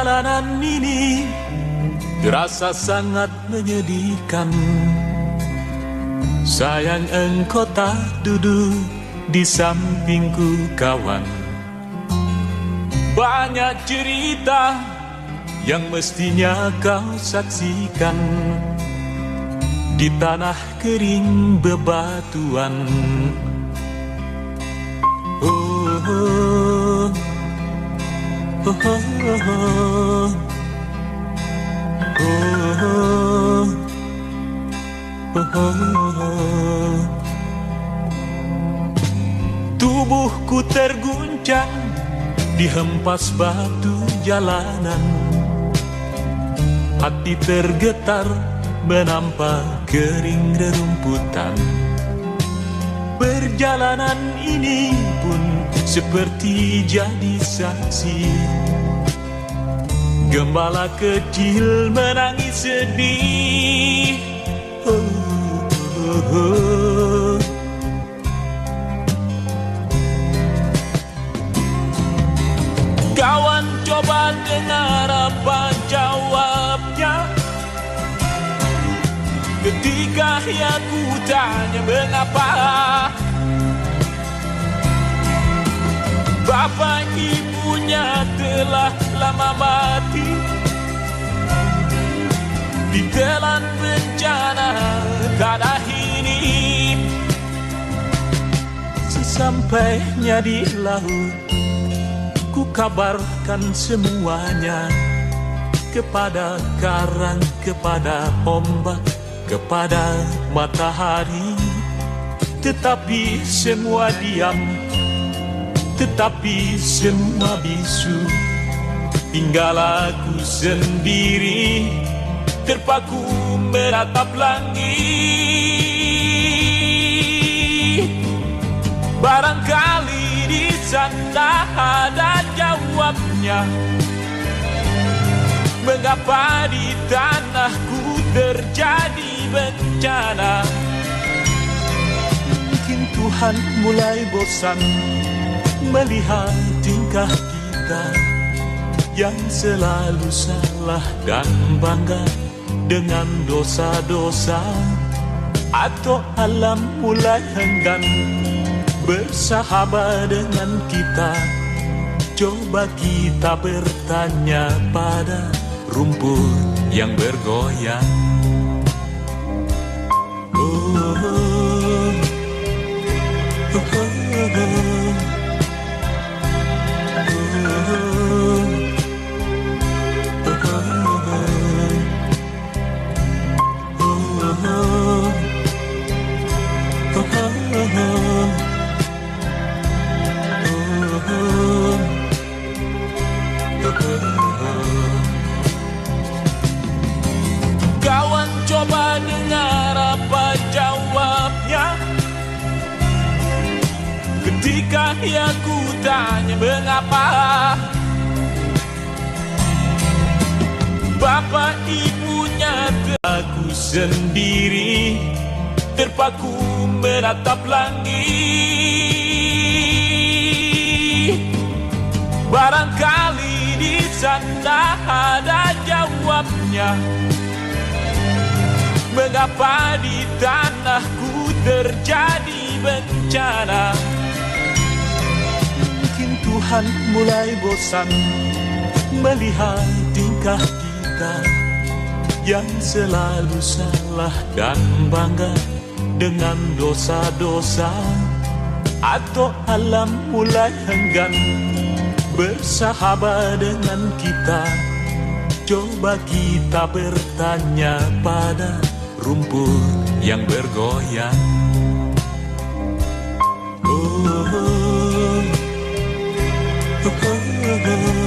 Perjalanan ini terasa sangat menyedihkan. Sayang engkau tak duduk di sampingku kawan. Banyak cerita yang mestinya kau saksikan di tanah kering bebatuan. Oh, oh, oh, oh, oh, oh, oh, oh. Tubuhku terguncang dihempas batu jalanan. Hati tergetar menampak kering rerumputan. Perjalanan ini pun seperti jadi saksi. Gembala kecil menangis sedih. Oh, oh, oh. Kawan, coba dengar apa jawabnya ketika aku tanya mengapa bapak ibunya telah lama mati ditelan bencana tanah ini. Sesampainya di laut, ku kabarkan semuanya kepada karang, kepada ombak, kepada matahari. Tetapi semua diam, tetapi semua bisu. Tinggal aku sendiri terpaku meratap langit. Barangkali di sana ada jawabnya. Mengapa di tanahku terjadi bencana? Mungkin Tuhan mulai bosan melihat tingkah kita yang selalu salah dan bangga dengan dosa-dosa. Atau alam mulai enggan bersahabat dengan kita. Coba kita bertanya pada rumput yang bergoyang. Oh, oh, oh, oh, oh. Kawan, coba dengar apa jawabnya ketika aku tanya mengapa bapak ibunya aku sendiri terpaku meratap langit. Barangkali di sana ada jawabnya. Mengapa di tanahku terjadi bencana? Mungkin Tuhan mulai bosan melihat tingkah kita yang selalu salah dan bangga dengan dosa-dosa. Atau alam mulai enggan bersahabat dengan kita. Coba kita bertanya pada rumput yang bergoyang. Oh, oh, oh, oh, oh.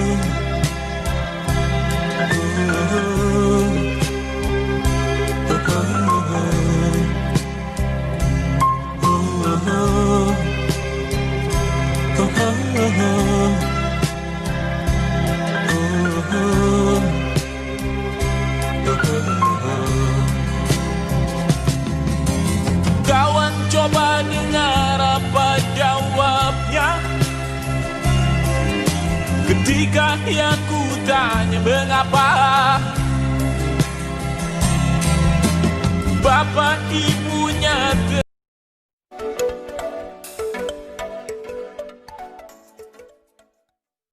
Kawan, coba dengar apa jawabnya ketika aku ditanya mengapa. Bapak ibunya